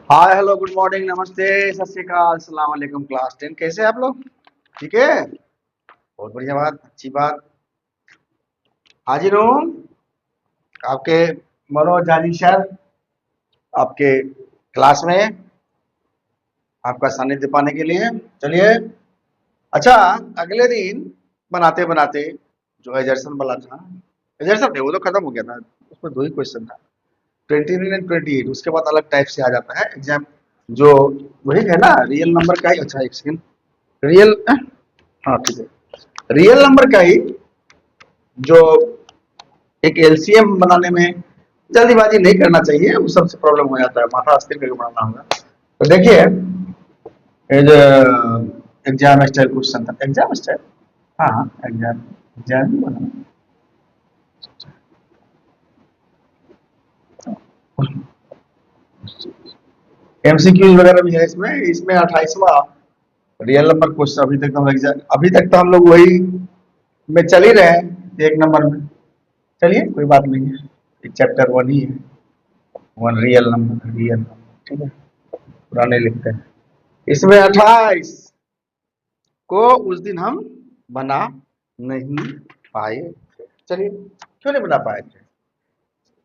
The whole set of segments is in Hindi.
हाय हेलो गुड मॉर्निंग नमस्ते सत श्री अकाल सलाम वालेकुम क्लास 10 कैसे हैं आप लोग। ठीक है, बहुत बढ़िया बात, अच्छी बात। हाजिर हूँ आपके मनोज जानी सर, आपके क्लास में आपका सानिध्य पाने के लिए। चलिए, अच्छा, अगले दिन बनाते बनाते जो एजर्सन वाला था, एजर्सन नहीं, वो तो खत्म हो गया था, उसमें दो ही क्वेश्चन था, 29 एंड 28। उसके बाद अलग टाइप से आ जाता है एग्जाम, जो वही है ना, रियल नंबर का ही। अच्छा एक सेकंड, रियल, हाँ ठीक है, रियल नंबर का ही जो एक एलसीएम बनाने में जल्दीबाजी नहीं करना चाहिए, उस सबसे प्रॉब्लम हो जाता है, माथा स्थिर करके बनाना होगा। तो देखिए, ये जो एग्जाम स्टाइल क्वेश्चन था, एग्जाम स्टाइल, हाँ हाँ एग्जाम, एग्जाम ही बना। एमसीक्यूज वगैरह भी है इसमें। इसमें 28वां रियल नंबर क्वेश्चन। अभी तक तो हम लोग वही में चल ही रहे हैं, एक नंबर में। चलिए कोई बात नहीं है, चैप्टर वन ही है, one real number, real number, ठीक है, पुराने लिखते हैं। इसमें 28 को उस दिन हम बना नहीं पाए थे। चलिए, क्यों नहीं बना पाए थे?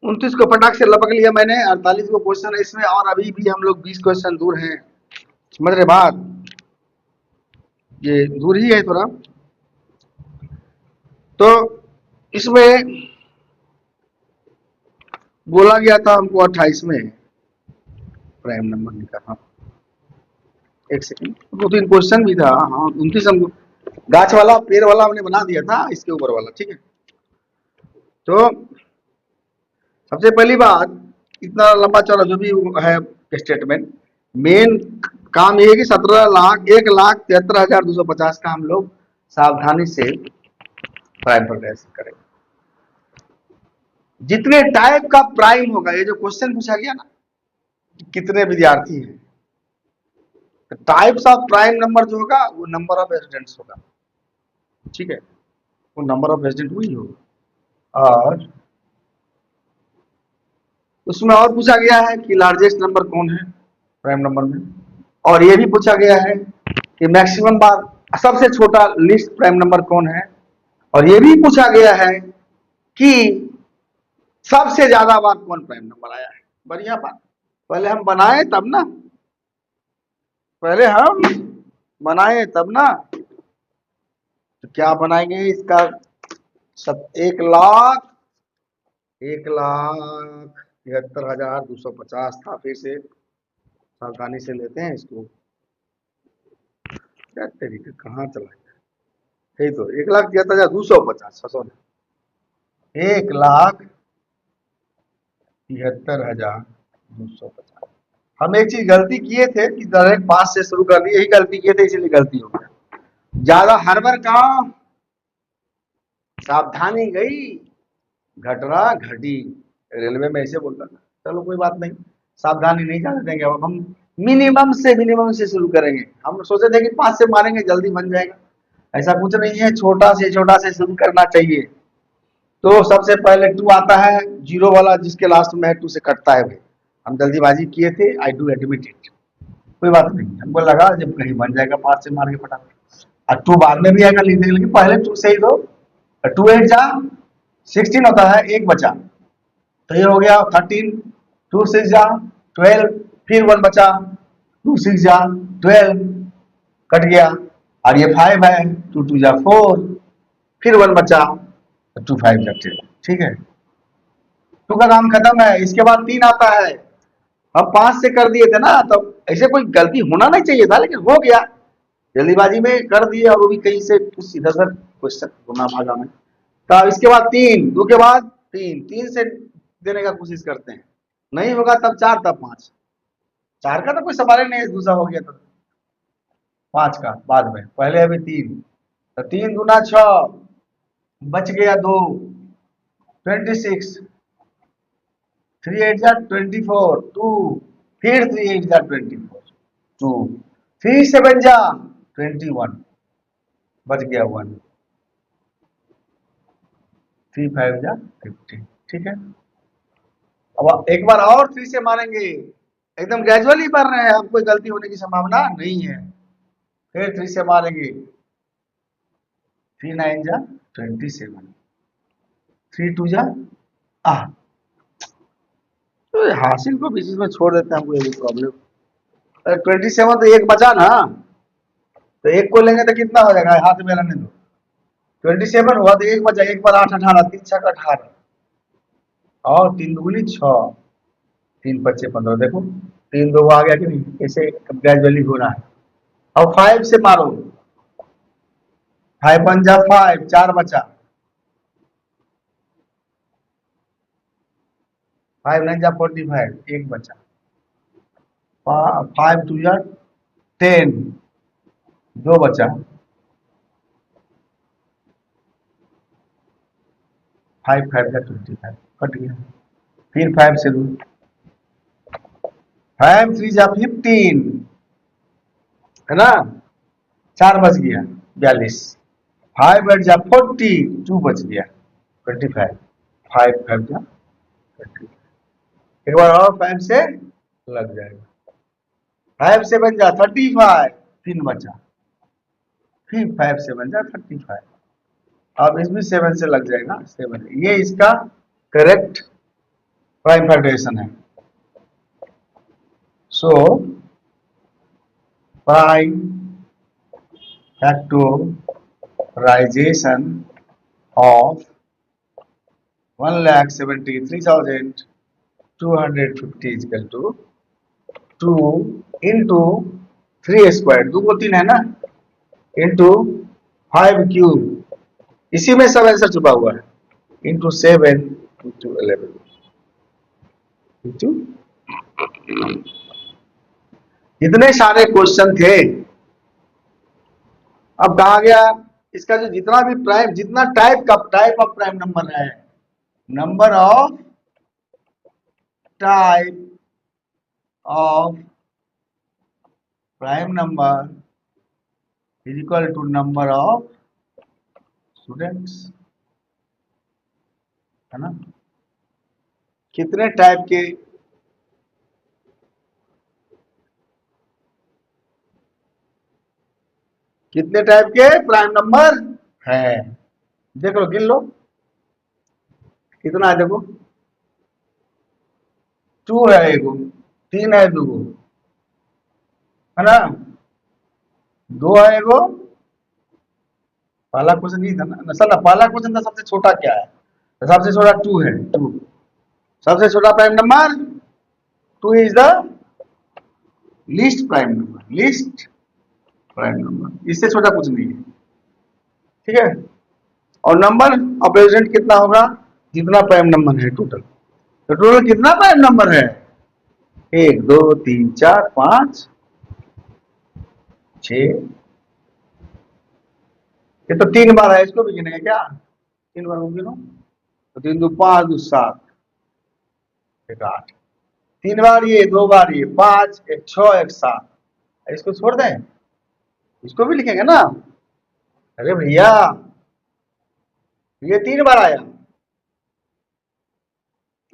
29 को फटाक से लपक लिया मैंने, 48 को क्वेश्चन है इसमें, और अभी भी हम लोग 20 क्वेश्चन दूर हैं। समझ रहे बात? ये दूर ही है थोड़ा। तो इसमें बोला गया था हमको 28 में प्राइम नंबर निकालना। एक सेकंड, दो तीन क्वेश्चन भी था। हाँ 29 हमको गाछ वाला पेड़ वाला हमने बना दिया था, इसके ऊपर वाला, ठीक है। तो सबसे पहली बात, इतना लंबा चौड़ा जो भी है स्टेटमेंट, मेन काम ये है कि 17,01,73,250 का हम लोग सावधानी से प्राइम प्रोग्रेस करें। जितने टाइप का प्राइम होगा, ये जो क्वेश्चन पूछा गया ना, कितने विद्यार्थी हैं, टाइप्स ऑफ प्राइम नंबर जो होगा वो नंबर ऑफ रेजिडेंट्स होगा, ठीक है, वो नंबर ऑफ रेजिडेंट वही होगा। और उसमें और पूछा गया है कि लार्जेस्ट नंबर कौन है प्राइम नंबर में, और ये भी पूछा गया है कि मैक्सिमम बार, सबसे छोटा लिस्ट प्राइम नंबर कौन है, और ये भी पूछा गया है कि सबसे ज्यादा बार कौन प्राइम नंबर आया है। बढ़िया बात, पहले हम बनाए तब ना, पहले हम बनाए तब ना। तो क्या बनाएंगे इसका? सब 1,73,250 था। फिर से सावधानी से लेते हैं इसको, क्या तरीके कहाँ चला गया, यही तो 1,73,250, 1,73,250। हम एक चीज गलती किए थे कि डायरेक्ट 5 से शुरू कर दिए, यही गलती किए थे, इसलिए गलती हो गया। ज्यादा हड़बड़ काम, सावधानी गई, घटना घटी। रेलवे में ऐसे बोलता था। चलो कोई बात नहीं, सावधानी नहीं जाने देंगे। अब हम मिनिमम से शुरू करेंगे। हम सोचे थे कि 5 से मारेंगे जल्दी बन जाएगा, ऐसा कुछ नहीं है, छोटा से शुरू करना चाहिए। तो सबसे पहले टू आता है, जीरो वाला जिसके लास्ट में है, टू से कटता है भाई। हम जल्दीबाजी किए थे, आई डू एडमिट इट। कोई बात नहीं, हमको लगा जब कहीं बन जाएगा 5 से मार के फटाफट, और टू बाद में भी आएगा लिखने के, लेकिन पहले टू से ही दो। टू एट जा 16 होता है, एक बचा, तो ये हो गया 13, टू सिक्स जा 12, फिर वन बचा, टू सिक्स जा 12, कट गया। और ये 5 है, टू टू जा 4, फिर वन बचा, टू फाइव जा 10, ठीक है। टू का काम खत्म है। इसके बाद 3 आता है, हम 5 से कर दिए थे ना, तो ऐसे कोई गलती होना नहीं चाहिए था, लेकिन हो गया, जल्दीबाजी में कर दिए, और वो भी कहीं से कुछ इधर उधर क्वेश्चन गुना भागा में। तो इसके बाद 3, 2 के बाद 3, 3 से देने का कोशिश करते हैं, नहीं होगा तब 4, तब 5। 4 का तो कोई सवाल ही नहीं है, दूसरा हो गया तो 5 का बाद में, पहले अभी 3, तो 3 गुना 6, बच गया 2, 26, 3 8 जा 24, 2, फिर 3 8 जा 24, 2, 3 7 जा 21, बच गया 1, 3 5 जा 15, ठीक है। अब एक बार और 3 से मारेंगे, एकदम ग्रेजुअली बढ़ रहे हैं, अब कोई गलती होने की संभावना नहीं है। फिर 3 से मारेंगे, 3 9 जा 27, 3 2 जा आह, तो ये हासिल को बीच में छोड़ देते हैं, हमको ये प्रॉब्लम। 27 तो एक बचा ना, तो एक को लेंगे तो कितना हो जाएगा, हाथ में रहने दो। 27 हुआ तो एक बचा, एक बार 8 18, 3 6 18, और 3 दूनी 6, 3 5 15, देखो 3 2 आ गया कि नहीं, ऐसे ग्रेजुअली हो रहा है। अब 5 से मारो, 5 1 जा 5, 4 बचा, 5 9 जा 45, एक बचा, 5 2 जा 10, दो बचा, 5 5 जा 25, कट गया। फिर 5 से दो, 5 3 जा 15, है ना, 4 बच गया 42, 5 8 जा 40, 2 बच गया 25, 5 5 जा 30। एक बार और 5 से लग जाएगा, 5 से बन जा 35, 3 बचा, फिर 5 से बन जा 35, अब इसमें 7 से लग जाएगा 7, ये इसका करेक्ट प्राइम फैक्टराइजेशन है। So prime factorization of 1,73,250 is equal to 2 into 3 square, 2 को 3 है ना, इंटू 5 क्यूब, इसी में सब आंसर छुपा हुआ है, इंटू 7 इंटू 11 इंटू, इतने सारे क्वेश्चन थे। अब कहा गया इसका जो जितना भी प्राइम, जितना टाइप ऑफ प्राइम नंबर है, number of type of prime number is equal to number of students, है ना। कितने टाइप के, कितने टाइप के प्राइम नंबर है, देख लो, गिन लो कितना है, देखो 2 है एगो, 3 है दो, है ना, 2 है एगो, पहला क्वेश्चन नहीं था ना सर, पहला क्वेश्चन था सबसे छोटा क्या है, तो सबसे छोटा 2 है, 2 सबसे छोटा prime number, 2 is the least prime number, least prime number, इससे छोटा कुछ नहीं है, ठीक है। और नंबर ऑफ रेजिडेंट कितना होगा, जितना प्राइम नंबर है टोटल, तो टोटल कितना प्राइम नंबर है, 1 2 3 4 5 6, ये तो 3 बार है, इसको भी गिनेंगे क्या, 3 बार गिनो, तो 3 2 5 2 7 1 8, 3 बार ये, 2 बार ये, 5 1 6 1 7, इसको छोड़ दें, इसको भी लिखेंगे ना। अरे भैया ये 3 बार आया,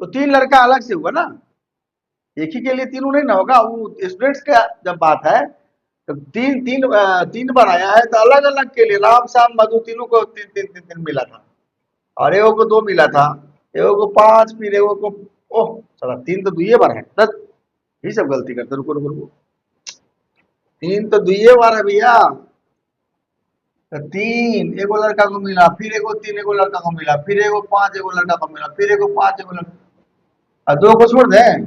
तो 3 लड़का अलग से हुआ ना, एक ही के लिए तीनों नहीं ना होगा, वो स्टूडेंट्स का जब बात है, तो 3 बार आया है, तो अलग अलग के लिए राम श्याम मधु तीनों को 3 मिला था, और एगो को 2 मिला था, एगो को 5, फिर एगो को, ओह चला 3 तो दुइये बार है, 10, ये सब गलती करते, रुको रुको रुको, 3 तो दुइये बार है भैया, तो 3 एगो लड़का को मिला, फिर एगो 3 एगो लड़का को मिला, फिर एगो 5 एगो लड़का को मिला, फिर एगो 5 एगो लड़का, और 2 को छोड़ दें,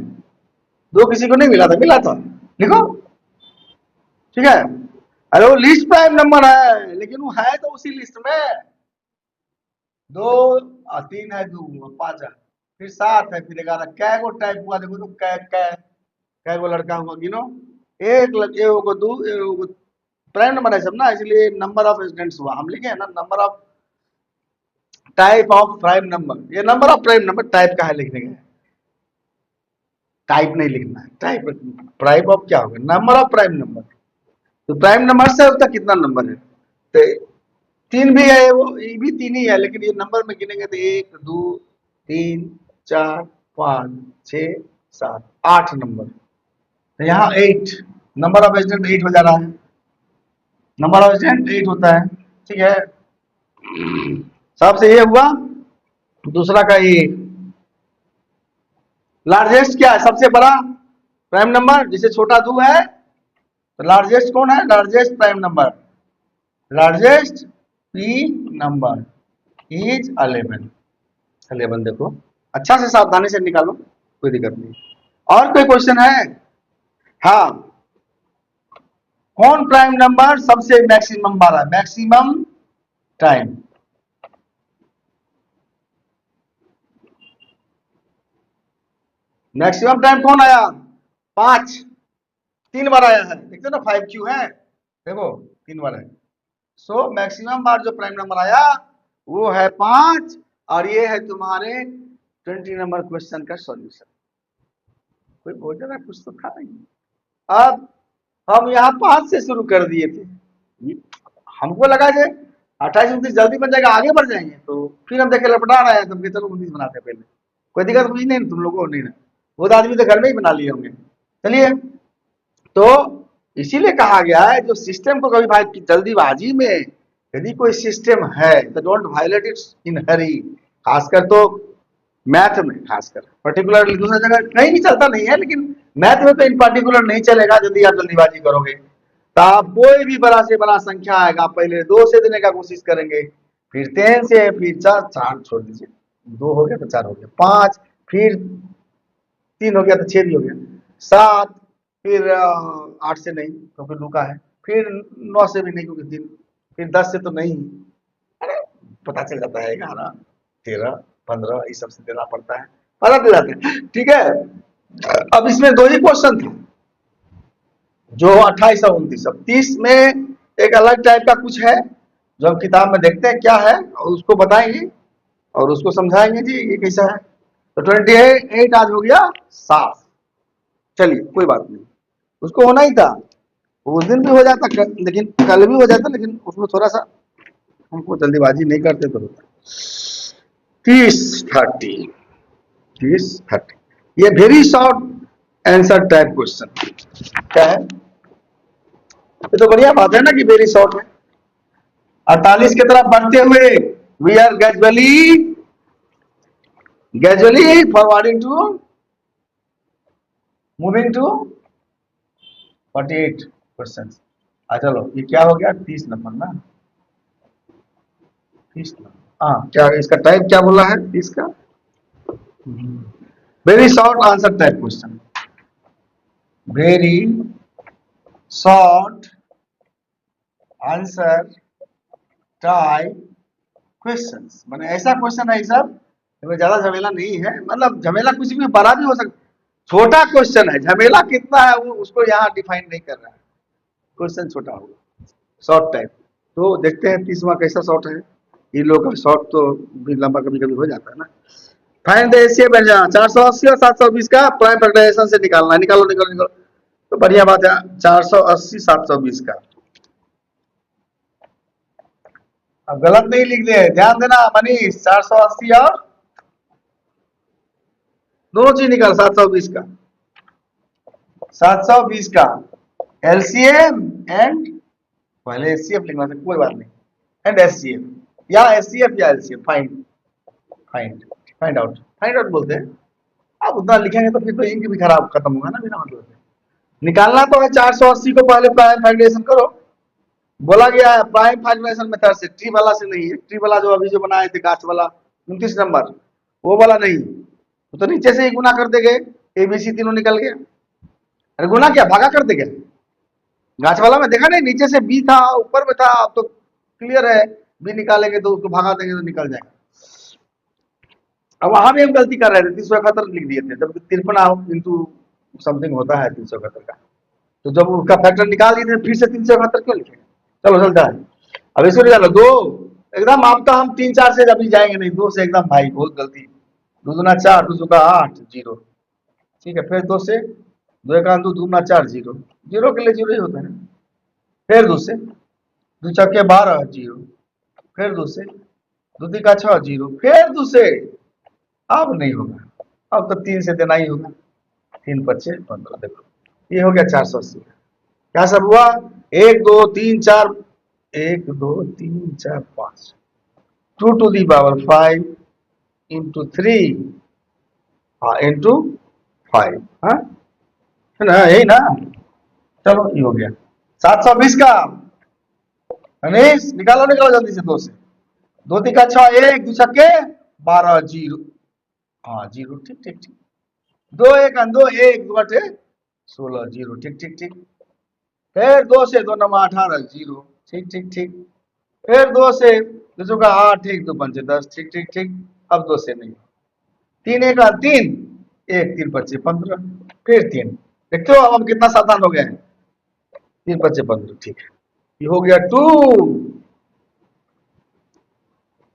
2 किसी को नहीं मिला था, मिला था, लिखो, ठीक है। अरे वो लिस्ट प्राइम नंबर है, लेकिन वो है तो उसी लिस्ट में, 2 3 है, 2 5 है, फिर 7 है, फिर 11, कै गो टाइप हुआ देखो, तो कै गो लड़का हुआ गिनो, एक एगो को 2 एगो को, प्राइम नंबर है सब ना, इसलिए नंबर ऑफ स्टूडेंट्स हुआ, हम लिखे ना number of type of prime number, ये number of prime number type का है लिखने का, टाइप नहीं लिखना है, टाइप, प्राइम ऑफ क्या होगा, नंबर ऑफ प्राइम नंबर, तो प्राइम नंबर से उसका कितना नंबर है, तो 3 भी है, वो ये भी 3 ही है, लेकिन ये नंबर में गिनेंगे तो 1 2 3 4 5 6 7 8 नंबर, तो यहाँ 8 नंबर ऑफ एस्टेंट 8 हो जा रहा है, नंबर ऑफ एस्टेंट 8 होता है, ठीक है। सबसे ये हुआ, दूसरा का ये लार्जेस्ट क्या है, सबसे बड़ा प्राइम नंबर, जिसे छोटा 2 है, तो लार्जेस्ट कौन है, largest prime number, largest P number is 11। 11 देखो, अच्छा से सावधानी से निकालो, कोई दिक्कत नहीं। और कोई क्वेश्चन है? हाँ, कौन प्राइम नंबर सबसे मैक्सिमम बार, मैक्सिमम टाइम, मैक्सिमम टाइम कौन आया, 5, 3 बार आया है, देखते हो ना 5 क्यू है, देखो 3 बार है। सो मैक्सिमम बार जो प्राइम नंबर आया वो है 5, और ये है तुम्हारे 20 नंबर क्वेश्चन का सॉल्यूशन। कोई बोल रहा कुछ तो था नहीं। अब हम यहाँ 5 से शुरू कर दिए थे, हमको लगा कि 28 29 जल्दी बन जाएगा, आगे बढ़ जाएंगे, तो फिर हम देखे लपटा रहे हैं, तुम चलो 19 बनाते हैं पहले, कोई दिक्कत कुछ नहीं, तुम लोगों को नहीं ना, वो तो आदमी तो घर में ही बना लिए होंगे। चलिए, तो इसीलिए कहा गया है, जो सिस्टम को कभी भाई जल्दीबाजी में यदि कोई सिस्टम है तो डोंट वायलेट इट इन हरी, खासकर तो मैथ में, खासकर पर्टिकुलरली, दूसरा जगह कहीं भी चलता नहीं है, लेकिन मैथ में तो इन पर्टिकुलर नहीं चलेगा यदि आप जल्दीबाजी करोगे। तो आप कोई भी बड़ा से बड़ा संख्या आएगा, पहले 2 से देने का कोशिश करेंगे, फिर 10 से, फिर 4, 4 छोड़ दीजिए, 2 हो गया तो 4 हो गया, 5, फिर 3 हो गया तो 6 भी हो गया, 7, फिर 8 से नहीं क्योंकि लूका है, फिर 9 से भी नहीं क्योंकि 3, फिर 10 से तो नहीं, अरे पता चल जाता है, 11 13 15 ये सब से देना पड़ता है, पता चल जाता है, ठीक है। अब इसमें 2 ही क्वेश्चन थे, जो 28 और 29, अब 30 में एक अलग टाइप का कुछ है, जो हम किताब में देखते हैं क्या है, और उसको बताएंगे और उसको समझाएंगे जी ये कैसा है। तो 28 आज हो गया साफ, चलिए कोई बात नहीं, उसको होना ही था, उस दिन भी हो जाता, लेकिन कल भी हो जाता, लेकिन उसमें थोड़ा सा हमको जल्दीबाजी नहीं करते तो होता। 30 30 ये very short answer type question क्या है, ये तो बढ़िया बात है ना कि वेरी शॉर्ट है। 48 की तरफ बढ़ते हुए we are gradually forwarding to moving to 48 question. चलो ये क्या हो गया, 30 नंबर ना, 30 नंबर, हाँ क्या इसका टाइप क्या बोला है 30 का, very short answer type question, very short answer type questions, माने ऐसा क्वेश्चन है सब, इसमें ज्यादा झमेला नहीं है, मतलब झमेला कुछ भी बड़ा भी हो सकता, छोटा क्वेश्चन है, झमेला कितना है वो उसको यहाँ डिफाइन नहीं कर रहा है, क्वेश्चन छोटा होगा, शॉर्ट टाइप। तो देखते हैं 30वां कैसा शॉर्ट है, इन लोगों का शॉर्ट तो भी लंबा कभी कभी हो जाता है ना। फाइंड द एचसीएफ एंड 480 और 720 का प्राइम फैक्टराइजेशन से निकालना है, निकालो निकालो निकालो, तो बढ़िया बात है, 480 720 का, अब गलत नहीं लिख दे, ध्यान देना मनीष, 480 और दोनों चीज निकाल, 720 का, 720 का एलसीएम एंड, पहले एचसीएफ लिखना था कोई बात नहीं, एंड एचसीएफ या एचसीएफ या LCM, find find find out बोलते हैं। आप उतना लिखेंगे तो फिर तो इंक भी खराब खत्म होगा ना बिना मतलब से। निकालना तो है 480 को, पहले प्राइम फैक्टराइजेशन करो, बोला गया है प्राइम फैक्टराइजेशन मेथड से, ट्री वाला से नहीं है, ट्री वाला जो अभी जो बनाए थे गाछ वाला 29 नंबर, वो वाला नहीं, तो नीचे से ही गुना कर देंगे, एबीसी तीनों निकल गया, अरे गुना क्या भागा कर देंगे, गाछ वाला में देखा नहीं, नीचे से बी था ऊपर में था, अब तो क्लियर है, बी निकालेंगे तो उसको भागा देंगे तो निकल जाएगा। अब वहां भी हम गलती कर रहे थे, 371 लिख दिए थे, जब 53 इंटू समथिंग होता है 371 का, तो जब उसका फैक्टर निकाल दिए थे फिर से 371 क्यों लिखेंगे, चलो चलता है। अब इसको निकालो, 2 एकदम, आप तो हम 3 4 से अभी जाएंगे नहीं, 2 से एकदम भाई बहुत गलती, 2 दूना 4, 2 चौका 8 जीरो, ठीक है, फिर 2 से 2 एक 2 दूना 4 जीरो, जीरो के लिए जीरो ही होता है, फिर 2 से 2 चौके 12 जीरो, फिर 2 से 2 तिका 6 जीरो, फिर 2 से, अब नहीं होगा, अब तो 3 से देना ही होगा, 3 पच्चे 15। देखो ये हो गया 480। क्या सब हुआ? 1 2 3 4, 1 2 3 4 5, 2 to the power 5 into 3 into 5, हाँ है ना, यही ना। चलो ये हो गया 720 का। रमेश निकालो निकालो जल्दी से, 2 से 2 तिका 6, 1 2 छक्के 12, जीरो। हाँ जीरो, ठीक ठीक ठीक। 2 1 2 1 2 8 16, जीरो, ठीक ठीक ठीक। फिर 2 से 2 9 18, जीरो, ठीक ठीक ठीक। फिर 2 से 2 चौका 8, 1 2 5 10, ठीक ठीक ठीक। अब 2 से नहीं, 3 1 3, 1 3 5 15, फिर 3। देखते हो अब हम कितना सावधान हो गए हैं। 3 5 15, ठीक है। ये हो गया 2,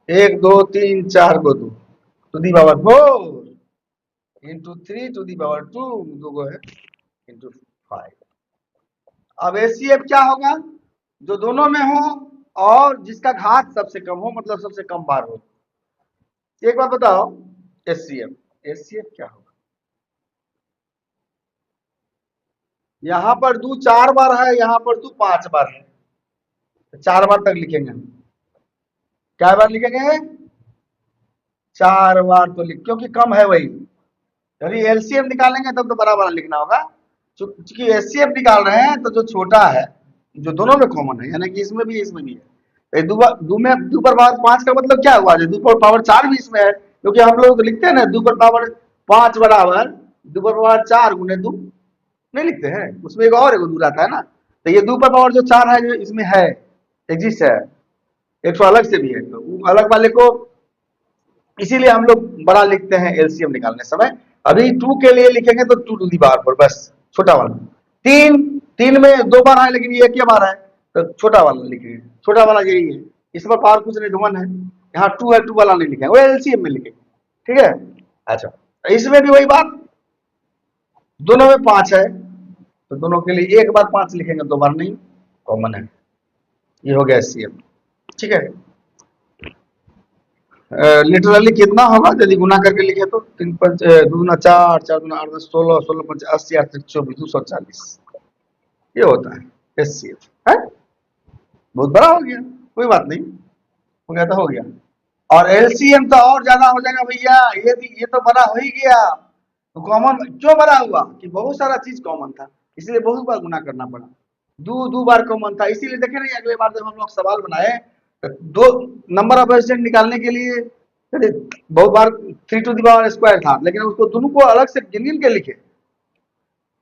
1 2 3 4 को 2 to the power 4 into 3 to the power 2, 2 को है इंटू 5। अब एसीएफ क्या होगा? जो दोनों में हो और जिसका घात सबसे कम हो, मतलब सबसे कम बार हो। एक बात बताओ, एचसीएफ एचसीएफ क्या होगा? यहां पर दो 4 बार है, यहां पर दो 5 बार है, तो 4 बार तक लिखेंगे हम। क्या बार लिखेंगे? 4 बार तो लिख, क्योंकि कम है वही। यदि एलसीएम निकालेंगे तब तो बराबर लिखना होगा। चूंकि एचसीएफ निकाल रहे हैं तो जो छोटा है, जो दोनों में कॉमन है, यानी कि इसमें भी इसमें भी है। दो में दो पर पावर 5 का मतलब क्या हुआ? दो पर पावर 4 भी इसमें है, क्योंकि हम लोग तो लिखते हैं ना 2 पर पावर 5 बराबर 2 पर पावर 4 गुने 2, नहीं लिखते हैं? उसमें एक और दो रहता है ना। तो ये 2 पर पावर जो 4 है, जो इसमें है, एग्जिस्ट है, एक अलग से भी है, तो वो अलग वाले को इसीलिए हम लोग बड़ा लिखते हैं एलसीएम निकालने समय। अभी 2 के लिए लिखेंगे तो 2 टू दी पावर 4, बस छोटा वाला। 3 3 में 2 बार है, लेकिन ये एक ही बार है, तो छोटा वाला लिखेंगे। छोटा वाला यही है, इस पर पावर कुछ नहीं, 1 है। यहाँ 2 है, 2 वाला नहीं लिखेंगे, वो एलसीएम में लिखेंगे, ठीक है। अच्छा, इसमें भी वही बात, दोनों में 5 है, तो दोनों के लिए एक बार 5 लिखेंगे, 2 बार नहीं, कॉमन है। ये हो गया एलसीएम, ठीक है। लिटरली कितना होगा यदि गुना करके लिखे तो? 3 5 2 दूना 4 4 दूना 8 10 16 16 5 80 8 24 240, ये होता है एचसीएफ है। बहुत बड़ा हो गया, कोई बात नहीं, हो गया तो हो गया। और एलसीएम तो और ज्यादा हो जाएगा भैया, ये तो बड़ा हो ही गया। तो कॉमन क्यों बड़ा हुआ? कि बहुत सारा चीज कॉमन था, इसलिए बहुत बार गुना करना पड़ा। दो बार कॉमन था, इसीलिए देखे नहीं अगले बार जब हम लोग सवाल बनाए तो दो नंबर ऑफ रेजिडेंट निकालने के लिए बहुत बार 3 टू दी पावर स्क्वायर था, लेकिन उसको दोनों को अलग से गिन गिन के लिखे।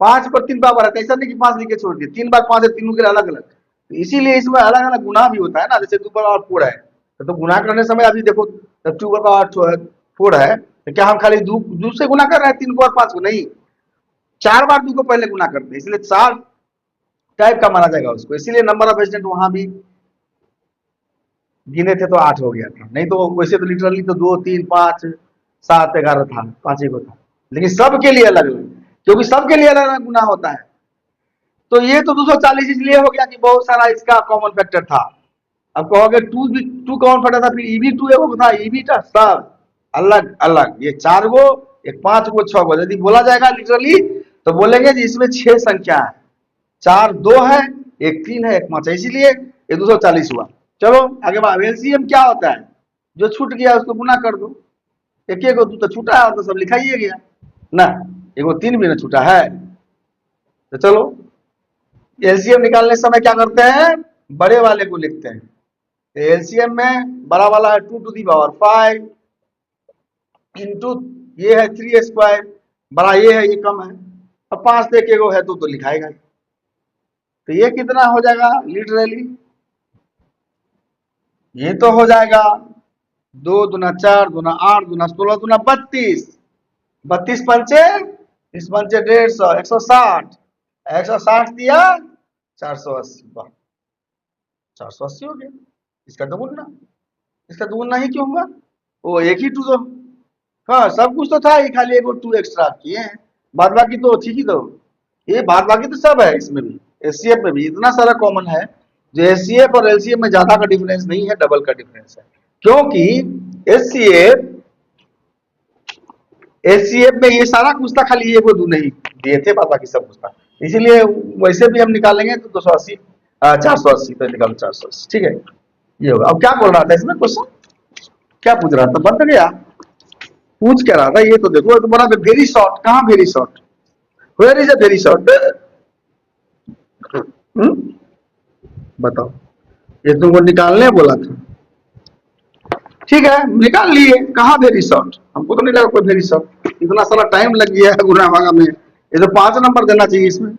5 पर 3 पावर है, ऐसा नहीं कि 5 लिख के छोड़ दिए, 3 बार 5 है, तीनों के अलग अलग। तो इसीलिए इसमें अलग अलग गुना भी होता है ना, जैसे 2 पर पावर 4 है, तो गुना करने समय अभी देखो 2 पर पावर 4 है, तो क्या हम खाली दो से गुना कर रहे हैं 3 को और 5 को? नहीं, 4 बार 2 को पहले गुना करते हैं, इसलिए 4 टाइप का माना जाएगा उसको। इसीलिए नंबर ऑफ रेजिडेंट वहां भी गिने थे तो 8 हो गया था, नहीं तो वैसे तो लिटरली तो 2 3 5 7 11 था, 5 ही को था, लेकिन सबके लिए अलग अलग, क्योंकि सबके लिए अलग अलग गुना होता है। तो ये तो 240 इसलिए हो गया कि बहुत सारा इसका कॉमन फैक्टर था। अब कहोगे 2 भी 2 कॉमन फैक्टर था, फिर ईबी 2 एगो था, ईबी था, सब अलग अलग। ये 4 गो, एक 5 गो, 6 गो, यदि बोला जाएगा लिटरली तो बोलेंगे जी इसमें 6 संख्या है, 4 2 है, एक 3 है, एक 5 है, इसीलिए ये 240 हुआ। चलो आगे बात, एलसीएम क्या होता है? जो छूट गया उसको गुना कर दो। एक एक तो छूटा है, और तो सब लिखा ही गया ना, एगो 3 भी ना छूटा है। तो चलो एलसीएम निकालने समय क्या करते हैं? बड़े वाले को लिखते हैं। तो एलसीएम में बड़ा वाला है 2 टू दी पावर 5 इंटू ये है 3 स्क्वायर, बड़ा ये है, ये कम है। अब 5 से एक है तो लिखाएगा। तो ये कितना हो जाएगा लिटरली? ये तो हो जाएगा 2 दूना 4 दूना 8 दूना 16 दूना 32, 32 पंचे, इस पंचे 150, 160, 160 दिया 480, 480 हो गया। इसका दोगुना, इसका दोगुना ही क्यों हुआ? वो एक ही 2 तो, हाँ सब कुछ तो था ही, खाली एक 2 एक्स्ट्रा किए हैं, बाद बाकी तो ठीक ही। तो ये बाद बाकी तो सब है इसमें भी, एचसीएफ में भी इतना सारा कॉमन है। जो एचसीएफ और एलसीएफ में ज्यादा का डिफरेंस नहीं है, डबल का डिफरेंस है, क्योंकि एचसीएफ एचसीएफ में ये सारा कुछ था, खाली ये वो दो नहीं दिए थे, बात बाकी सब कुछ था। इसीलिए वैसे भी हम निकालेंगे तो 280, 480 तो निकालो 480, ठीक है। ये होगा। अब क्या बोल रहा था इसमें क्वेश्चन, क्या पूछ रहा था, बंद गया। पूछ क्या रहा था ये तो देखो, तो बोला वेरी शॉर्ट, कहाँ very short, where is a very short, बताओ। ये तुमको निकालने बोला था, ठीक है निकाल लिए, कहाँ वेरी शॉर्ट, हमको तो नहीं लगा कोई वेरी शॉर्ट, इतना सारा टाइम लग गया है गुना भागा में, ये तो 5 नंबर देना चाहिए इसमें।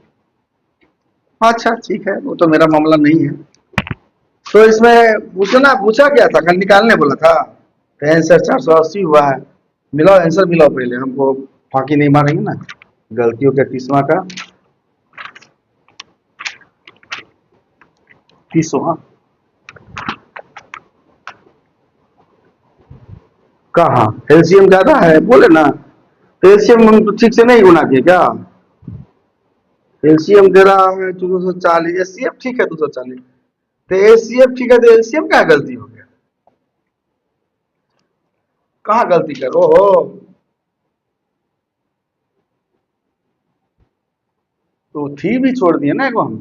अच्छा ठीक है, वो तो मेरा मामला नहीं है। तो इसमें पूछना, पूछा क्या था, कल निकालने बोला था, तो आंसर 480 हुआ है। मिलाओ आंसर, मिलाओ पहले, हमको फांकी नहीं मारेंगे ना गलतियों के। 30वां का 30वां कहाँ एलसीएम ज्यादा है बोले ना, तो एलसीएम हम तो ठीक से नहीं गुना किए क्या। एलसीएम दे रहा है 240, एचसीएफ ठीक है 240, तो एचसीएफ ठीक है, तो एलसीएम क्या गलती हो गया, कहाँ गलती करो हो। तो थ्री भी छोड़ दिए ना एक हम,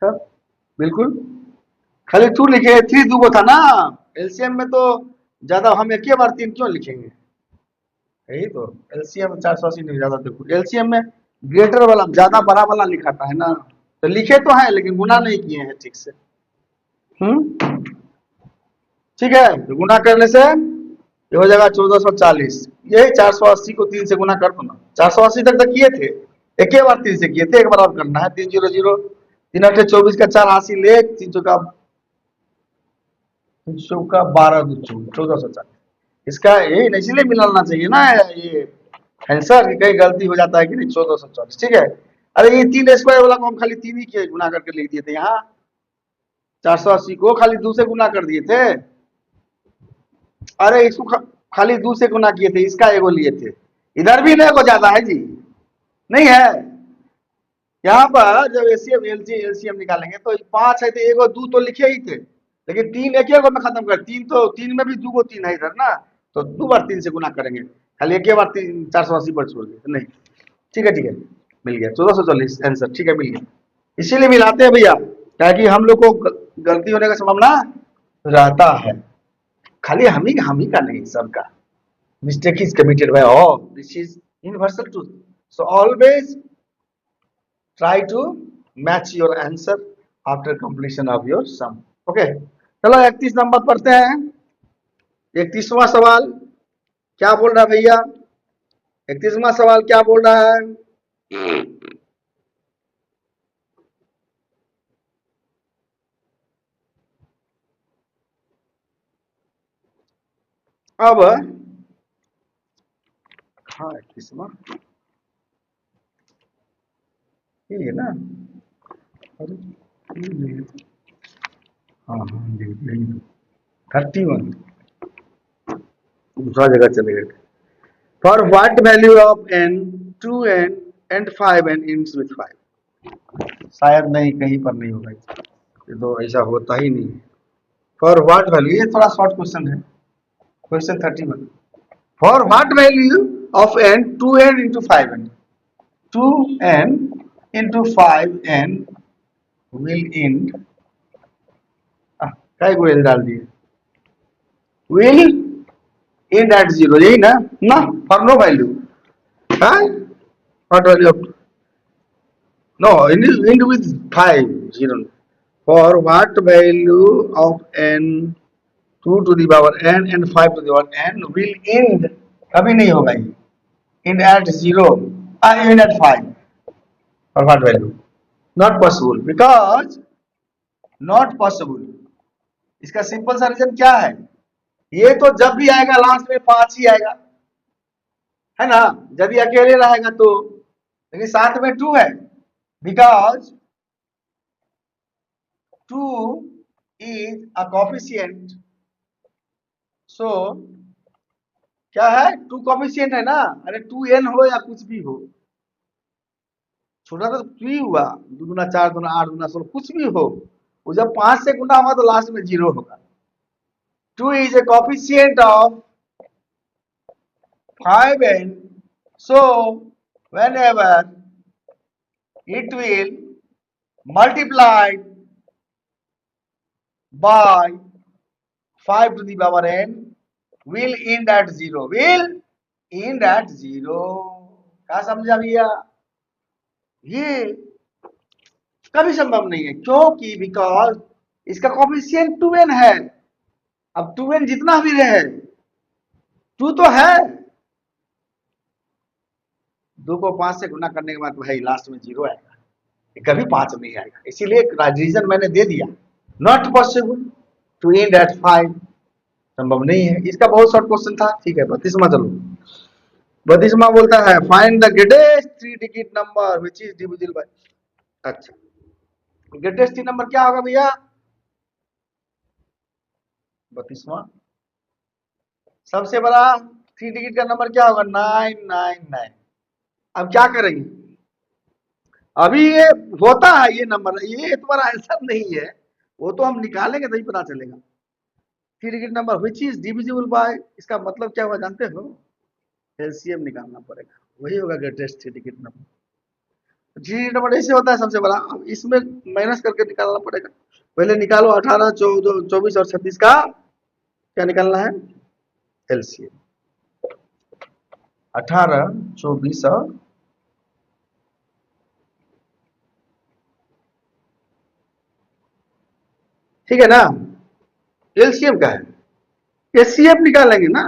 सब बिल्कुल, खाली टू लिखे, थ्री दूगो था ना। एलसीएम में तो ज्यादा हम एक ही बार 3 क्यों लिखेंगे, यही तो। एलसीएम 480 नहीं, ज्यादा देखो एलसीएम में ग्रेटर वाला ज्यादा बड़ा वाला लिखा था है ना, तो लिखे तो है लेकिन गुना नहीं किए हैं ठीक से। हम्म, ठीक है, तो गुना करने से ये हो जाएगा 1440, यही 480 को 3 से गुना कर दो ना, 480 तक तो किए थे, एक ही बार 3 से किए थे, एक बार और करना है। 300, 3 8 24 का 4 80 ले, 300 का 12 1440, इसका यही ना, इसीलिए मिलाना चाहिए ना ये आंसर, कि कहीं गलती हो जाता है कि नहीं। 1440 ठीक है। अरे ये 3 स्क्वायर वाला को हम खाली 3 ही के गुना करके लिख दिए थे, यहाँ 480 को खाली 2 से गुना कर दिए थे। अरे इसको खाली 2 से गुना किए थे, इसका एगो लिए थे, इधर भी नहीं को ज्यादा है जी, नहीं है। यहाँ पर जब एसीएम एलसीएम निकालेंगे तो 5 है, तो एगो 2 तो लिखे ही थे, लेकिन 3 एक ही में खत्म कर, 3 तो 3 में भी 2 गो 3 है इधर ना, तो 2 बार 3 से गुना करेंगे, खाली एक ही बार 480 पर छोड़ दिए नहीं। ठीक है, मिल गया 1440 आंसर, ठीक है मिल गया। इसीलिए मिलाते हैं भैया, ताकि हम लोग को गलती होने का संभावना रहता है, खाली हम ही का नहीं, सबका। Mistake is committed by all. This is universal truth. So always try to match your answer after completion of your sum. Okay. चलो 31 नंबर पढ़ते हैं। 31वां सवाल क्या बोल रहा है भैया, 31वां सवाल क्या बोल रहा है। अब हाँ 31वां ये है ना, अरे हाँ हाँ 31 दूसरा जगह चले गए। For what value of n 2n and 5n ends with 5, शायद नहीं, कहीं पर नहीं होगा, ये तो ऐसा होता ही नहीं है। फॉर व्हाट वैल्यू, ये थोड़ा शॉर्ट क्वेश्चन है, question 31। For what value of n 2n into 5n, 2n into 5n will end, काय को l डाल दिए, will end at 0, यही ना ना, for no value, what value of, no end with 5 0, for what value of n 2 to the power n and 5 to the power n will end, कभी नहीं होगा ये, end at 0, end at 5, for what value, not possible, because not possible। इसका सिंपल सा रीजन क्या है, ये तो जब भी आएगा लास्ट में 5 ही आएगा, है ना, जब ये अकेले रहेगा तो, लेकिन साथ में 2 है, because 2 is a coefficient, so क्या है 2 कॉफिशिएंट है ना, अरे 2n हो या कुछ भी हो, छोटा तो 3 हुआ, 2 गुना 4 गुना 8 गुना 16 कुछ भी हो, वो जब 5 से गुना होगा तो लास्ट में 0 होगा। 2 is a coefficient of 5n So whenever it will multiply by 5 to the power n will end at 0, will end at 0। क्या समझा भैया? ये कभी संभव नहीं है, क्योंकि बिकॉज इसका कोफिशिएंट 2n है। अब 2n जितना भी रहे, 2 तो है, 2 को 5 से गुना करने के बाद भाई लास्ट में 0 आएगा, कभी 5 नहीं आएगा। इसीलिए रीजन मैंने दे दिया, not possible to end at 5, संभव नहीं है। इसका बहुत शॉर्ट क्वेश्चन था। ठीक है, 32वां चलो। 32वां बोलता है find the greatest 3 digit number which is divisible by. अच्छा, ग्रेटेस्ट 3 नंबर क्या होगा भैया? 32वां सबसे बड़ा 3 डिजिट का नंबर क्या होगा? 999। अब क्या करेंगे? अभी ये होता है ये नंबर, ये तुम्हारा आंसर नहीं है, वो तो हम निकालेंगे तभी पता चलेगा। 3 digit number which is divisible by, इसका मतलब क्या हुआ जानते हो? एलसीएम निकालना पड़ेगा, वही होगा greatest 3 digit number. 3 digit number ऐसे होता है सबसे बड़ा, अब इसमें माइनस करके निकालना पड़ेगा। पहले निकालो 18, 14, 24 और 36 का क्या निकालना है? एलसीएम। 18, 24 और ठीक है ना, एलसीएम का है, एचसीएफ निकालेंगे ना,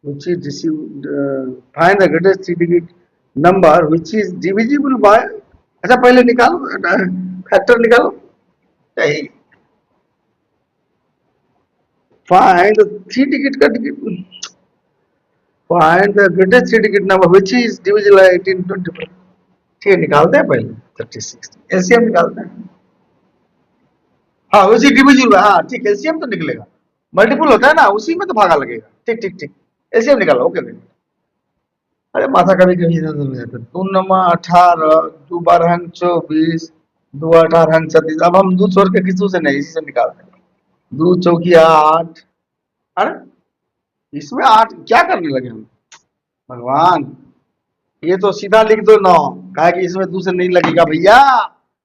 which is find the greatest 3 digit number which is divisible by। अच्छा पहले निकालो, फैक्टर निकालो, यही find the 3 digit का digit, find the greatest 3 digit number which is divisible by 18, 24। ठीक है, निकालते हैं पहले 36, एलसीएम निकालते हैं। हाँ उसी डिविजिबल, हाँ ठीक, एलसीएम तो निकलेगा, मल्टीपल होता है ना, उसी में तो भागा लगेगा। ठीक ठीक ठीक, एलसीएम निकालो। Okay okay. अरे माथा कभी कभी इधर उधर हो जाता है। 2 नमा 18, 2 12 24, 2 18 36। अब हम 2 छोड़ के किसू से नहीं, इसी से निकालते हैं। 2 चौकी 8। अरे इसमें 8 क्या करने लगे हम, भगवान। ये तो सीधा लिख दो 9, कहा कि इसमें 2 से नहीं लगेगा भैया।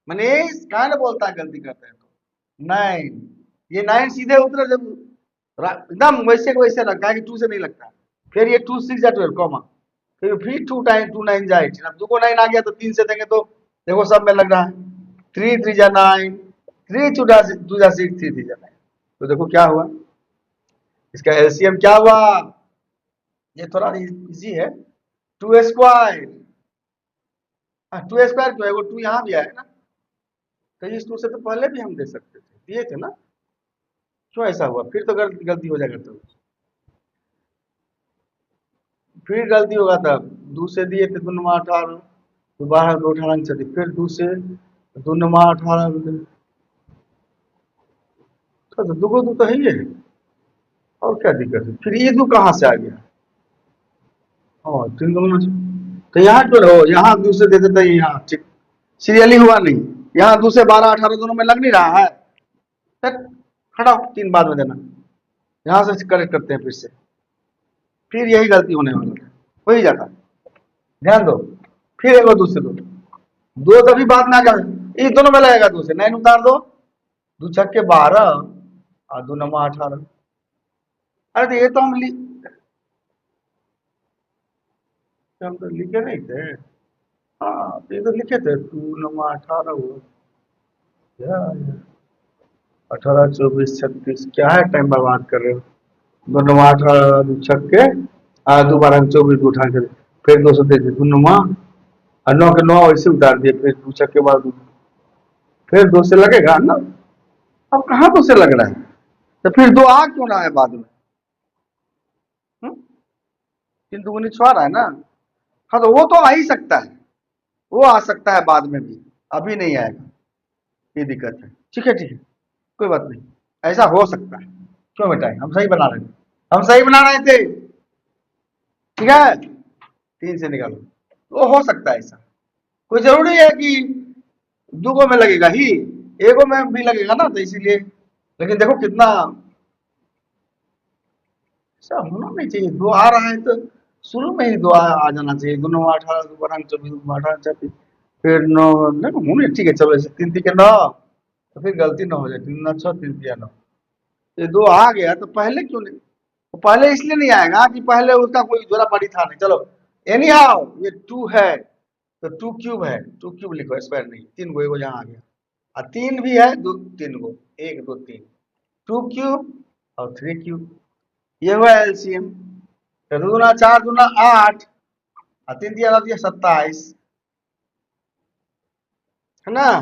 मनीष कहा ना बोलता है, गलती करते हैं तो 9, ये 9 सीधे उतरे जब एकदम वैसे को वैसे रखा है कि 2 से नहीं लगता। फिर ये 2 6 12 कॉमा, फिर 2 टाइम 2 9 जा 18। अब 2 को 9 आ गया तो 3 से देंगे तो देखो सब में लग रहा है। 3 3 जा 9, 3 2 जा 6, 3 3 जा 9। तो देखो क्या हुआ, इसका एलसीएम क्या हुआ? ये थोड़ा इजी है, 2 स्क्वायर। 2 स्क्वायर क्यों है, वो 2 यहाँ भी आया ना, तो इस 2 से तो पहले भी हम दे सकते थे, दिए थे ना, क्यों ऐसा हुआ? फिर तो गलती हो जाएगा, तो फिर गलती होगा तब। 2 से दिए थे 2 नमा 18, 2 12 2 18 चली, फिर 2 से 2 नमा 18, तो 2 को 2 तो है ही है, और क्या दिक्कत है? फिर ये 2 कहाँ से आ गया? हाँ 3 2 तो यहाँ क्यों हो, यहाँ 2 से दे देते हैं, यहाँ ठीक सीरियली हुआ नहीं। यहाँ 2 से 12 18 दोनों में लग नहीं रहा है, हटाओ 3 बाद में देना, यहाँ से करेक्ट करते हैं फिर से, फिर यही गलती होने वाला है, हो ही जाता है। ध्यान दो, फिर एक और 2 से 2, 2 कभी बाद में आ गया, ये दोनों में लगेगा 2 से, 9 उतार दो, 2 छक्के 12 और 2 नमा 18। अरे तो ये तो हम तो लिखे नहीं थे। हाँ तो ये तो लिखे थे, 2 नमा 18 हुआ, 18 24 36, क्या है टाइम बर्बाद कर रहे हो? 2 नमा 18, 2 छक्के, 2 12 24 उठा कर, फिर 2 से दे 2 नमा, और 9 के 9 ऐसे उतार दिए, फिर 2 छक्के बाद 2, फिर 2 से लगेगा ना। अब कहाँ 2 से लग रहा है, तो फिर 2 आ क्यों रहा है बाद में? 3 दूनी 6 आ रहा है ना। हाँ तो वो तो आ ही सकता है, वो आ सकता है बाद में भी, अभी नहीं आएगा, ये दिक्कत है। ठीक है ठीक है, कोई बात नहीं, ऐसा हो सकता है। क्यों बेटा, हम सही बना रहे थे, हम सही बना रहे थे। ठीक है, 3 से निकालो, वो हो सकता है ऐसा, कोई जरूरी है कि 2 में लगेगा ही, एगो में भी लगेगा ना, तो इसीलिए। लेकिन देखो कितना सब होना नहीं चाहिए, दो आ रहा है तो शुरू में ही दो आ जाना चाहिए, दोनों 18 दो 24 18 26, फिर नौ, देखो होने ठीक है, चलो ऐसे तीन तीन के नौ, तो फिर गलती ना हो जाए, तीन नौ छह तीन तीन नौ, ये दो आ गया तो पहले क्यों नहीं, तो पहले इसलिए नहीं आएगा कि पहले उसका कोई जोड़ा पड़ी था नहीं, चलो एनी हाउ ये टू है, तो टू क्यूब है, टू क्यूब लिखो, स्क्वायर नहीं, तीन गो एगो यहाँ आ गया, और तीन भी है, दो तीन गो, एक दो तीन, टू क्यूब और थ्री क्यूब, ये हुआ एलसीएम। तो दो दूना चार दूना आठ, और तीन दिया ना दिया 27, है ना,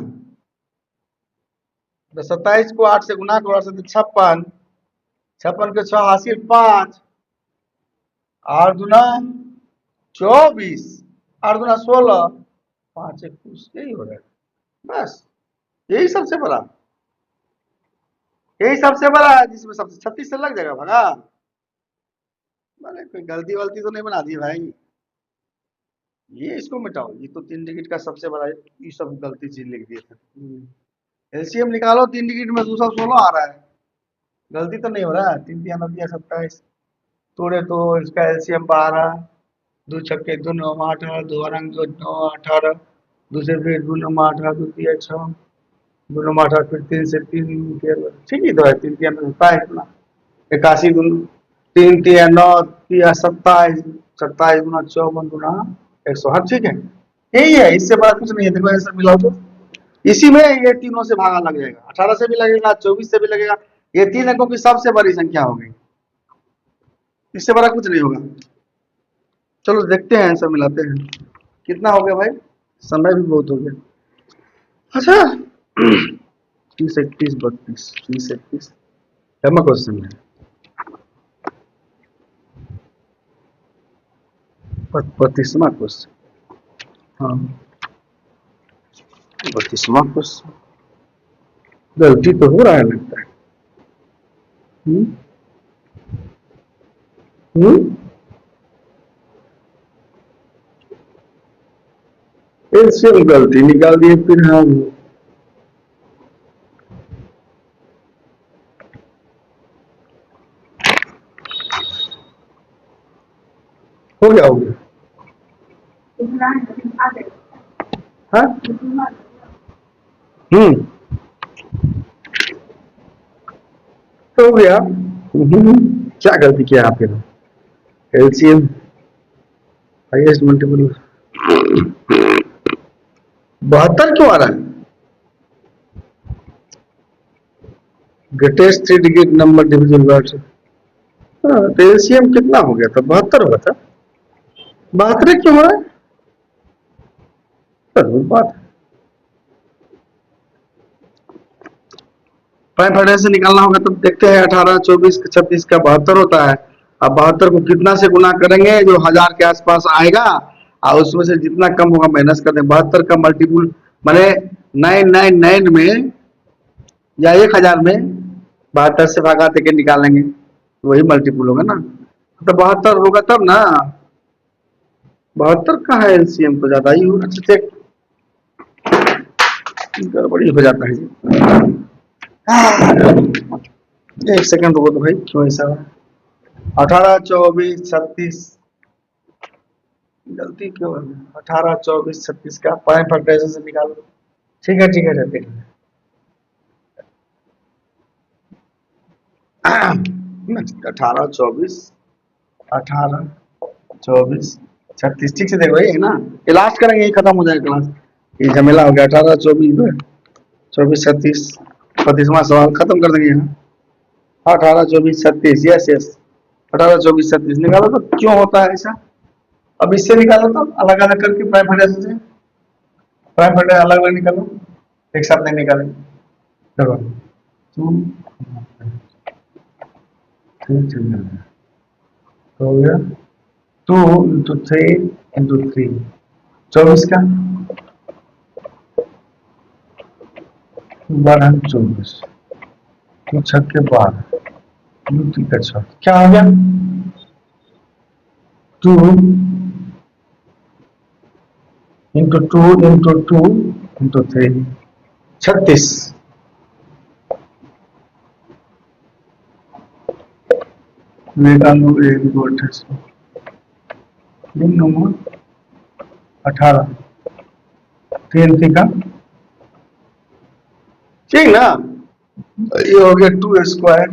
तो 27 को 8 से गुना करो, 56, 56 के 6 हासिल 5, आठ दूना 24, आठ दूना 16, 5 एक 20, यही हो रहा है बस, यही सबसे बड़ा, यही सबसे बड़ा है, जिसमें सबसे 36 से लग जाएगा भगा, मैंने कोई गलती वलती तो नहीं बना दी भाई, ये इसको मिटाओ, ये तो 3 डिजिट का सबसे बड़ा, ये सब गलती चीज लिख दिए थे। एलसीएम निकालो, 3 डिजिट में 216 आ रहा है, गलती तो नहीं हो रहा है, 3 दिया 9 दिया 27, तोड़े तो इसका एलसीएम 12, दो छक्के दो नौ 18, दो रंग दो 9 18, दूसरे फिर दो नौ 18, दो दिया 6, दो नौ 18, फिर 3 से 3 ठीक ही तो है, 3 दिया होता है इतना, 81 गुना 3 तिया 9 तिया 27, 27 गुना 54 गुना 100, हाँ ठीक है, यही है, इससे बड़ा कुछ नहीं है, देखो ऐसा मिलाओ तो इसी में ये तीनों से भागा लग जाएगा, 18 से भी लगेगा, 24 से भी लगेगा, ये तीन अंकों की सबसे बड़ी संख्या हो गई, इससे बड़ा कुछ नहीं होगा। चलो देखते हैं, सब मिलाते हैं, कितना हो गया भाई, समय भी बहुत हो गया, अच्छा 30 31 32 30 31, क्वेश्चन है, 32वां क्वेश्चन, हाँ 32वां क्वेश्चन, गलती तो हो रहा है लगता है, हम्म एलसीएम गलती निकाल दिए, फिर हम हो गया, हो गया, हाँ हो गया, क्या गलती किया आपके, एलसीएम हाईएस्ट मल्टीपल 72 क्यों आ रहा है, greatest 3 digit number division bye, हाँ तो एलसीएम कितना हो गया था, 72 हुआ था, 72 क्यों हो रहा है, बात प्राइम फैक्टर से निकालना होगा, तो देखते हैं 18 24 26 का 72 होता है, अब 72 को कितना से गुना करेंगे जो 1000 के आसपास आएगा, और उसमें से जितना कम होगा माइनस कर दें, 72 का मल्टीपुल माने 999 में या 1000 में 72 से भागा देके निकालेंगे, तो वही मल्टीपुल होगा ना, तो 72 होगा तब ना, 72 का है एलसीएम, तो ज्यादा ही होगा, अच्छा चेक गड़बड़ी हो जाता है जी, एक सेकंड रुको तो भाई, क्यों ऐसा है, 18 24 36, गलती क्यों है, 18 24 36 का प्राइम फैक्टराइजेशन से निकालो, ठीक है ठीक है रहते हैं, 18 24 18 24 36, ठीक से देखो ये है ना, ये लास्ट करेंगे, ये खत्म हो जाएगा क्लास, ये झमेला हो गया, 18 24 24 36, 35वां सवाल खत्म कर देंगे यहाँ, 18 24 36, यस यस 18 24 36 निकालो, तो क्यों होता है ऐसा, अब इससे निकालो, तो अलग अलग करके प्राइम फैक्टर से, प्राइम फैक्टर अलग अलग निकालो, एक साथ नहीं निकालेंगे, देखो 2 3 तो हो गया 2 इंटू 3 इंटू 3, 24 का 12 24, तो छक्के 12, तीन का 6, क्या हो गया 2 इंटू 2 इंटू 2 इंटू 3, 36, विवेकानंद 1 2 28 18 3 का ठीक ना। ये हो गया 2²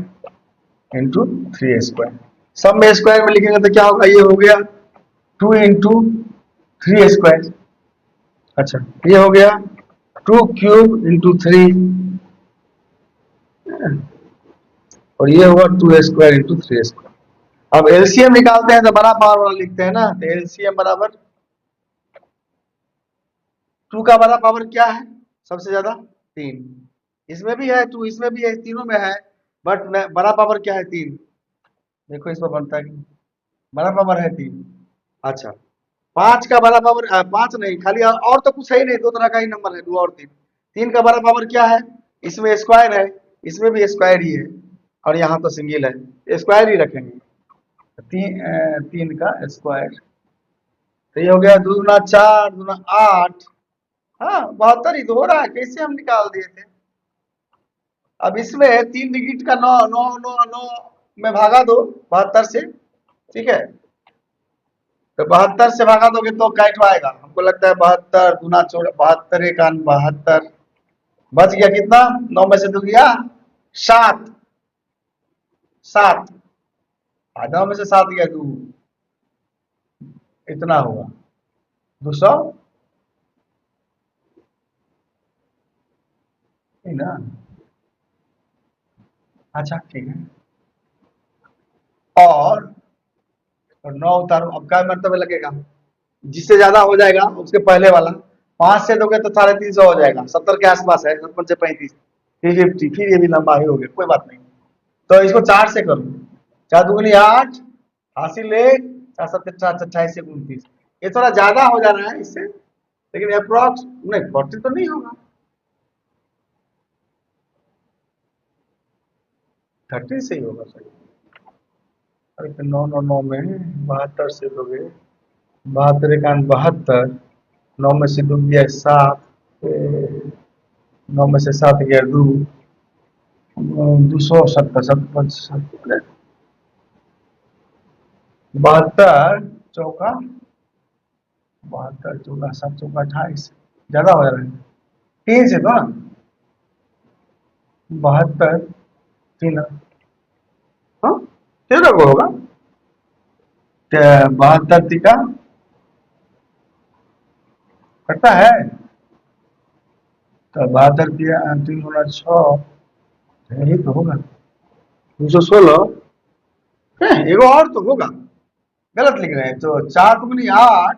इंटू 3²। सब में स्क्वायर में लिखेंगे तो क्या होगा, ये हो गया 2 इंटू 3²। अच्छा ये हो गया 2³ इंटू 3 और ये हुआ 2² इंटू 3²। अब एलसीएम निकालते हैं तो बड़ा पावर वाला लिखते हैं ना, तो एलसीएम बराबर 2 का बड़ा पावर क्या है सबसे ज्यादा 3, इसमें भी है 2, इसमें भी है, तीनों में है, बट बड़ा पावर क्या है 3। देखो इसमें बनता है कि बड़ा पावर है 3। अच्छा 5 का बड़ा पावर 5 नहीं, खाली और तो कुछ है ही नहीं, दो तरह का ही नंबर है 2 और 3। 3 का बड़ा पावर क्या है, इसमें स्क्वायर है, इसमें भी स्क्वायर ही है, और यहाँ तो सिंगल है, स्क्वायर ही रखेंगे। 3 का स्क्वायर, तो ये हो गया 2 दूना 4 दूना 8। हाँ 72 ही तो हो रहा है, कैसे हम निकाल दिए थे। अब इसमें 3 डिजिट का 9 9 9 9 में भागा दो 72 से, ठीक है, तो 72 से भागा दोगे तो कैट आएगा, हमको लगता है 72 दूना 72 1 72, बच गया कितना, 9 में से 2 गया 7, 7 9 में से 7 गया 2, इतना हुआ 200 ना। अच्छा ठीक है, और 9 उतारो, अब क्या मरतबे लगेगा, जिससे ज्यादा हो जाएगा उसके पहले वाला, 5 से दोगे तो 350 हो जाएगा, 70 के आसपास है, 55 से 35 फिर 50, फिर ये भी लंबा ही हो गया, कोई बात नहीं। तो इसको 4 से करो, 4 दूनी 8 हासिल 1 4 7 4 28 से 29, ये थोड़ा ज्यादा हो जा रहा है इससे, लेकिन अप्रोक्स नहीं 40 तो नहीं होगा, 30 से ही होगा सही। अरे 9 9 9 में 72 से दोगे, 72 1 72, 9 में से 2 गया 7, 9 में से 7 गया 2, 270 70 72 चौका 72 चौका 7 चौका 28, ज्यादा हो जा रहा है 3 से तो ना, 72 3 हाँ 13 को होगा, 72 तीका कटता है, तो 72 3 गुना 6, यही तो होगा 216। एगो और तो होगा, गलत लिख रहे हैं, तो 4 दूनी 8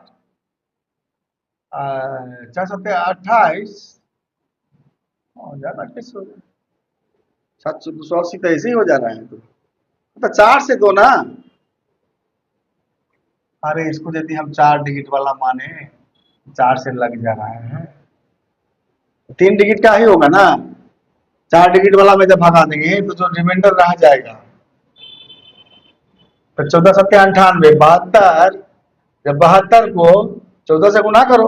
4 7 28, ज्यादा कैसे हो जाए, 700 280 तो ऐसे ही हो जा रहा है, तो 4 से दो ना। अरे इसको यदि हम 4 डिजिट वाला माने, 4 से लग जा रहा है, 3 डिजिट का ही होगा ना, 4 डिजिट वाला में जब भगा देंगे तो जो रिमाइंडर रह जाएगा, तो 14 7 98 72, जब 72 को 14 से गुना करो,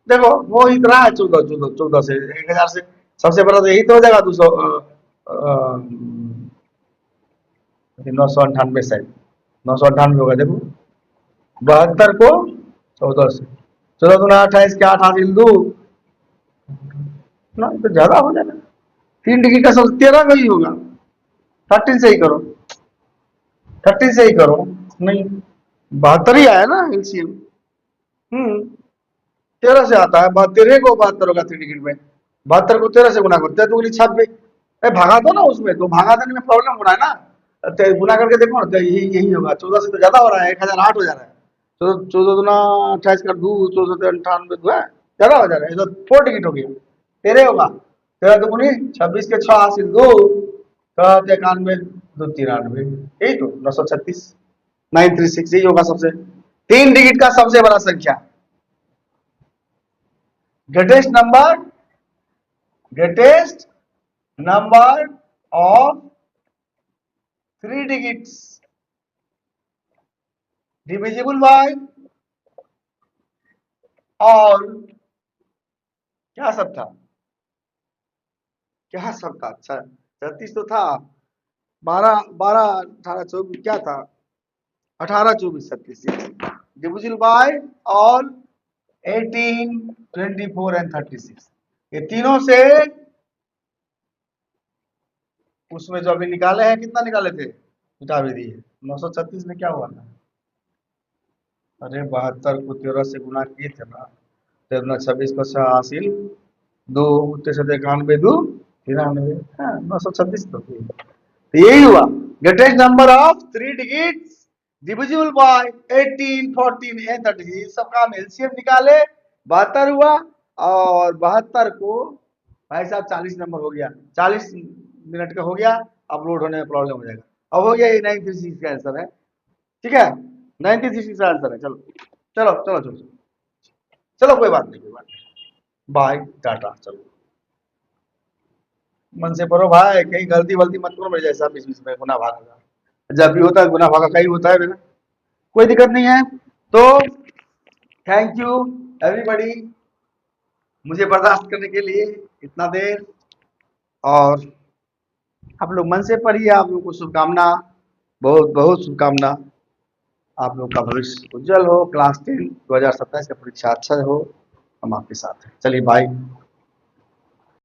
देखो वो इतना है 14 14 14 से 1000 से, सबसे बड़ा तो यही तो हो जाएगा 200 998 शायद 998 होगा, देखो 72 को 14 से, 14 दूना 28 के 8 हासिल 2 ना, तो ज्यादा हो जाएगा, 3 डिग्री का सब 13 का ही होगा, 13 से ही करो, 13 से ही करो, नहीं 72 ही आया ना एलसीएम, 13 से आता है, 13 को 72 होगा 3 डिग्री में, 72 को 13 से गुना करते हैं तो 26, भागा दो ना उसमें, तो भागा देने में प्रॉब्लम हो रहा है ना, तो गुना करके देखो ना, तो यही यही होगा, 14 से तो ज्यादा हो रहा है, 1008 हो जा रहा है, तो 14 दूना 28 कर दू, 14 98 है, ज्यादा हो जा रहा है, तो 4 टिकट हो गया, 13 होगा, 13 दुगुनी 26 के 6 हासिल 2, तो 91 2 93, यही तो 936 936 यही होगा सबसे, 3 डिजिट का सबसे बड़ा संख्या, greatest number of 3 digits divisible by, और क्या सब था, क्या सब था, अच्छा 36 तो था, 12 12 18 24 क्या था, 18 24 36 डिविजिबल बाय ऑल 18 24 एंड 36, ये तीनों से उसमें जो अभी निकाले हैं कितना निकाले थे, मिटा भी दिए। 936 में क्या हुआ था, अरे 72 को 13 से गुना किए थे ना, 13 26 को हासिल 2 91 2 93, हाँ 936 तो थी। तो यही हुआ greatest number of 3 digits divisible by 18 14 and 36, सबका हम एलसीएम निकाले 72 हुआ, और 72 को भाई साहब 40 नंबर हो गया, 40 मिनट का हो गया, अपलोड होने में प्रॉब्लम हो जाएगा। अब हो गया, ये 936 का आंसर है, ठीक है 936 का आंसर है। चलो चलो चलो चलो चलो कोई बात नहीं, कोई बात नहीं, बाय टाटा। चलो मन से पढ़ो भाई, कहीं गलती वलती मत करो मेरे जैसा बीच बीच में गुना भागा, जब भी होता है गुना भागा कहीं होता है मेरा, कोई दिक्कत नहीं है। तो थैंक यू एवरीबॉडी मुझे बर्दाश्त करने के लिए इतना देर, और आप लोग मन से पढ़िए, आप लोग को शुभकामना, बहुत बहुत शुभकामना, आप लोग का भविष्य उज्जवल हो, क्लास 10 2027 का परीक्षा अच्छा हो, हम आपके साथ हैं। चलिए बाय।